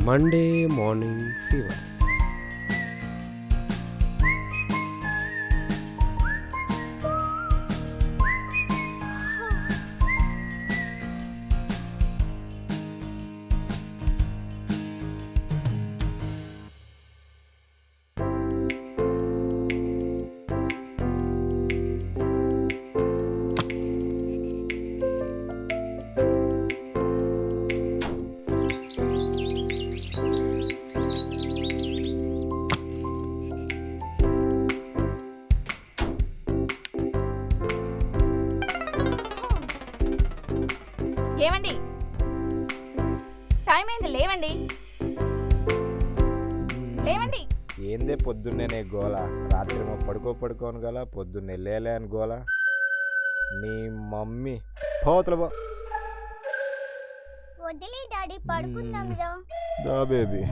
Monday morning fever. ఏమండి, time అయింది, లేవండి లేవండి. ఏందే పొద్దున్నే గోల, రాత్రి పడుకోను గల, పొద్దున్నే లేలే అని గోల. నీ మమ్మీ పోతలబో వదిలే డాడీ, పడుకుందాం రా. దా బేబీ.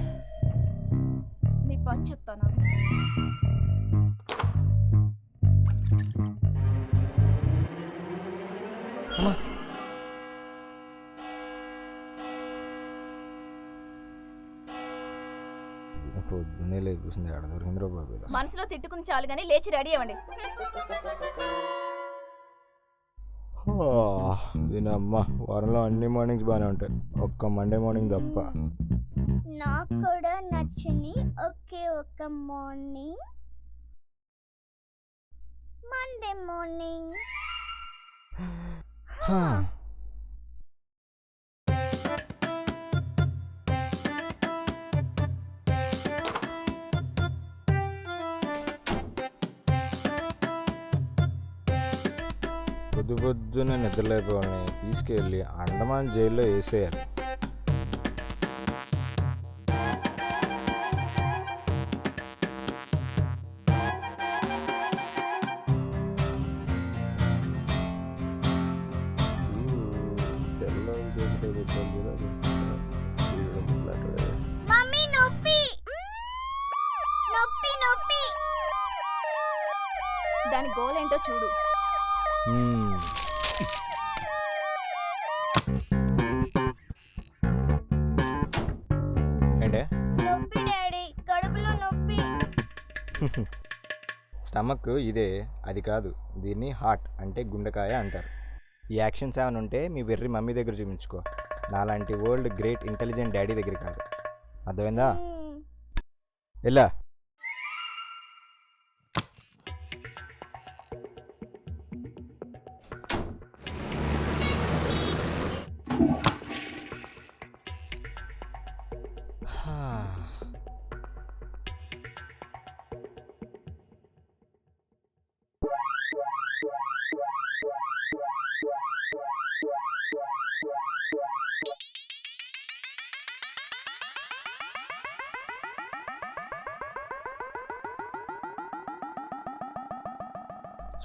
నీ పని చెప్తాను. పొద్దున్నే లేకుంది ఆడ దొరికిందిరా బాబు. మనసులో తిట్టుకుని చాలు గానీ లేచి రెడీ అవ్వండి. దీనమ్మ వారంలో అన్ని మార్నింగ్స్ బాగానే ఉంటాయి, ఒక్క మండే మార్నింగ్ తప్ప. నాకు కూడా నచ్చని ఒకే ఒక మార్నింగ్ మండే మార్నింగ్. పొద్దున నిద్రలేకపోయి తీసుకెళ్ళి అండమాన్ జైల్లో వేసేయాలి. మమ్మీ నొప్పి నొప్పి నొప్పి. దాని గోల్ ఏంటో చూడు. ఏంటే నొప్పి డాడీ, కడుపులో నొప్పి. స్టమక్ ఇదే, అది కాదు. దీన్ని హార్ట్ అంటే గుండెకాయ అంటారు. ఈ యాక్షన్స్ ఏమైనా ఉంటే మీ వెర్రి మమ్మీ దగ్గర చూపించుకో, నాలాంటి వరల్డ్ గ్రేట్ ఇంటెలిజెంట్ డాడీ దగ్గర కాదు. అర్థమైందా? ఎలా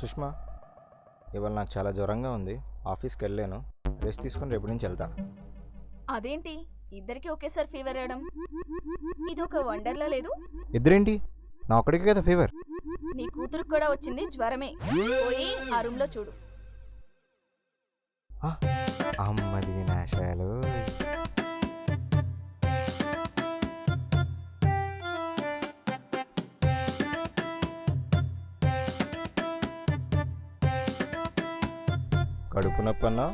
సుష్మా, ఇవాళ నాకు చాలా జ్వరంగా ఉంది, ఆఫీస్కి వెళ్ళాను. రెస్ట్ తీసుకుని రేపు నుంచి వెళ్తా. అదేంటి ఇద్దరికి ఒకేసారి ఫీవర్ రావడం? ఇది ఒక వండర్లా లేదు. ఇద్దరేంటి? నా ఒక్కడికి కదా ఫీవర్. నీ కూతురుకు కూడా వచ్చింది జ్వరమే. పోయి ఆ రూమ్ లో చూడు. అమ్మది వినాశాలు. కడుపు నొప్పి అన్నావు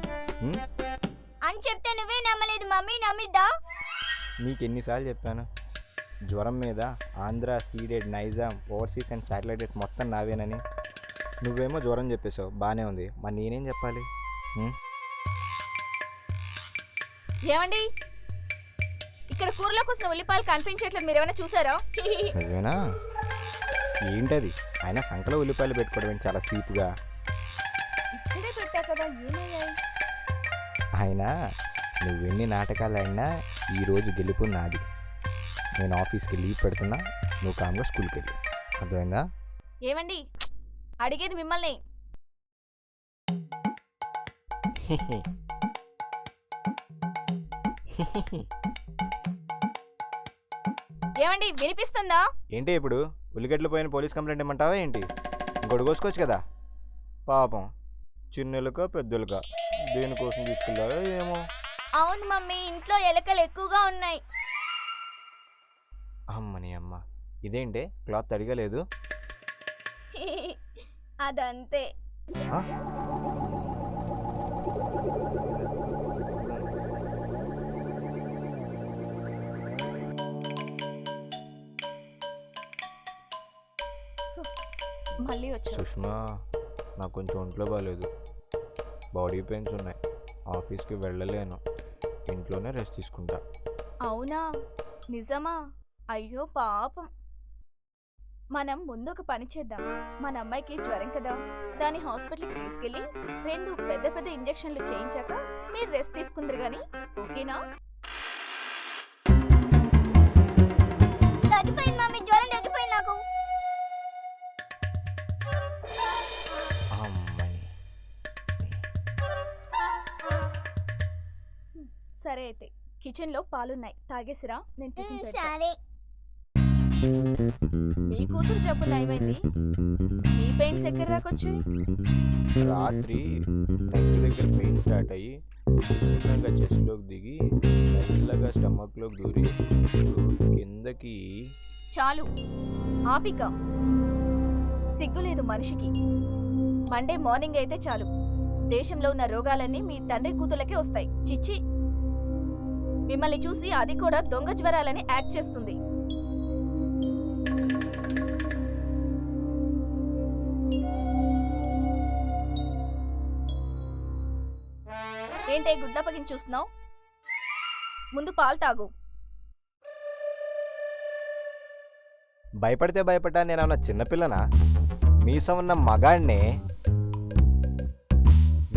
అని చెప్తే నువ్వే నమ్మలేదు మమ్మీ, నమ్మిద్దా? నీకు ఎన్నిసార్లు చెప్పాను, జ్వరం మీద Andhra, ceded, Nizam, overseas and satellite మొత్తం నావేనని. నువ్వేమో జ్వరం చెప్పేశావు, బాగానే ఉంది, మరి నేనేం చెప్పాలి? ఏమండి, ఇక్కడ కూరలో కోసం ఉల్లిపాయలు కనిపించట్లేదు, మీరేమైనా చూసారా? నువ్వేనా? ఏంటది? అయినా సంకలో ఉల్లిపాయలు పెట్టుకోవడం చాలా సీపుగా. ఇక్కడే పెట్టా కదా, ఏమయ్యాయి? అయినా నువ్వెన్ని నాటకాలు అయినా ఈరోజు గెలుపు నాది. నేను ఆఫీస్కి లీవ్ పెడుతున్నా, నువ్వు కామ్గా స్కూల్కి వెళ్ళి. అర్థమైందా? ఏమండి, అడిగేది మిమ్మల్ని. ఏమండి, వినిపిస్తుందా? ఏంటి ఇప్పుడు ఉల్లిగడ్డలు పోయిన పోలీస్ కంప్లైంట్ ఇమ్మంటావా ఏంటి? ఇంకోటి కోసుకోవచ్చు కదా. పాపం చిన్నెలుక పెద్దలుక దేనికోసం తీసుకెళ్ళారో ఏమో. అవును మమ్మీ, ఇంట్లో ఎలకలు ఎక్కువగా ఉన్నాయి. ఇదేంటే క్లాత్ తడిగా లేదు? అదంతే. ఆ? మళ్ళీ వచ్చావు. సుష్మా, నాకు కొంచెం ఒంట్లో బాగాలేదు, బాడీ పెయిన్స్ ఉన్నాయి, ఆఫీస్కి వెళ్ళలేను, ఇంట్లోనే రెస్ట్ తీసుకుంటా. అవునా, నిజమా? అయ్యో పాపం. మనం ముందు ఒక పని చేద్దాం. మన అమ్మాయికి జ్వరం కదా, దాని హాస్పిటల్కి తీసుకెళ్ళి 2 పెద్ద పెద్ద ఇంజెక్షన్లు చేయించాక మీరు రెస్ట్ తీసుకుందరు గాని, ఓకేనా? తగ్గిపోయింది మమ్మీ, జ్వరం తగ్గిపోయింది నాకు. అమ్మని. సరే అయితే కిచెన్లో పాలున్నాయి, తాగేసిరా, నేను టిఫిన్ పెడతా. సరే. మీ కూతురు జబ్బు నయమైంది, మీ పెయిన్స్ ఎక్కడి దాకా వచ్చాయి? రాత్రి నెక్ దగ్గర పెయిన్ స్టార్ట్ అయ్యి చిన్నగా చెస్ట్లోకి దిగి మెల్లగా స్టమక్లోకి దూరి ఇప్పుడు కిందకి. చాలు, ఆపిక. సిగ్గులేదు మనిషికి. మండే మార్నింగ్ అయితే చాలు, దేశంలో ఉన్న రోగాలన్నీ మీ తండ్రి కూతులకే వస్తాయి. చిచ్చి, మిమ్మల్ని చూసి అది కూడా దొంగ జ్వరాలని యాక్ట్ చేస్తుంది. ఏంటే గుడ్లప్పగిని చూస్తున్నావు? ముందు పాలు తాగు. భయపడితే భయపడ్డా నేనేమన్నా చిన్నపిల్లనా? మీసం ఉన్న మగాడినే.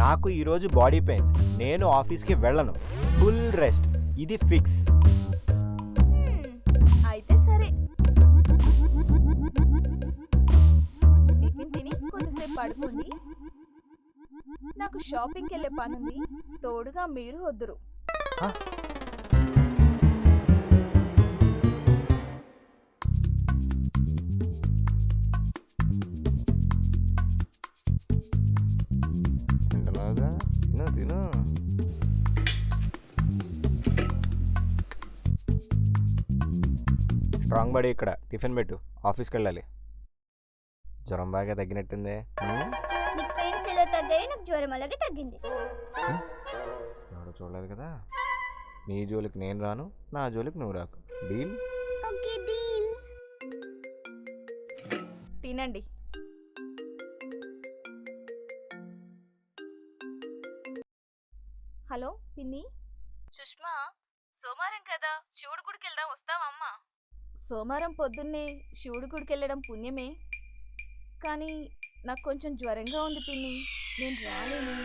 నాకు ఈరోజు బాడీ పెయిన్స్, నేను ఆఫీస్కి వెళ్ళను, ఫుల్ రెస్ట్, ఇది ఫిక్స్. అయితే సరే, టిఫిన్ తిని కొద్దిసేపు పడుకోండి. నాకు షాపింగ్కి వెళ్ళే పనుంది, తోడుగా మీరు వద్దురు. తింటున్నావుగా, తిను తిను. స్ట్రాంగ్ బాడీ ఇక్కడ, టిఫిన్ పెట్టు, ఆఫీస్కి వెళ్ళాలి. జ్వరం బాగా తగ్గినట్టుంది. నీకు పెయిన్స్ ఎలా తగ్గాయి, నాకు జ్వరం అలాగే తగ్గింది. ఎవడో చూడలేదు కదా. నీ జోలికి నేను రాను, నా జోలికి నువ్వు రాకు. డీల్? Okay, deal. తినండి. హలో పిన్ని. సుష్మా, సోమవారం కదా, శివుడి గుడికి వెళ్దాం, వస్తావమ్మా? సోమవారం పొద్దున్నే శివుడి గుడికి వెళ్ళడం పుణ్యమే, కానీ నాకు కొంచెం జ్వరంగా ఉంది పిన్ని, నేను రాలేను.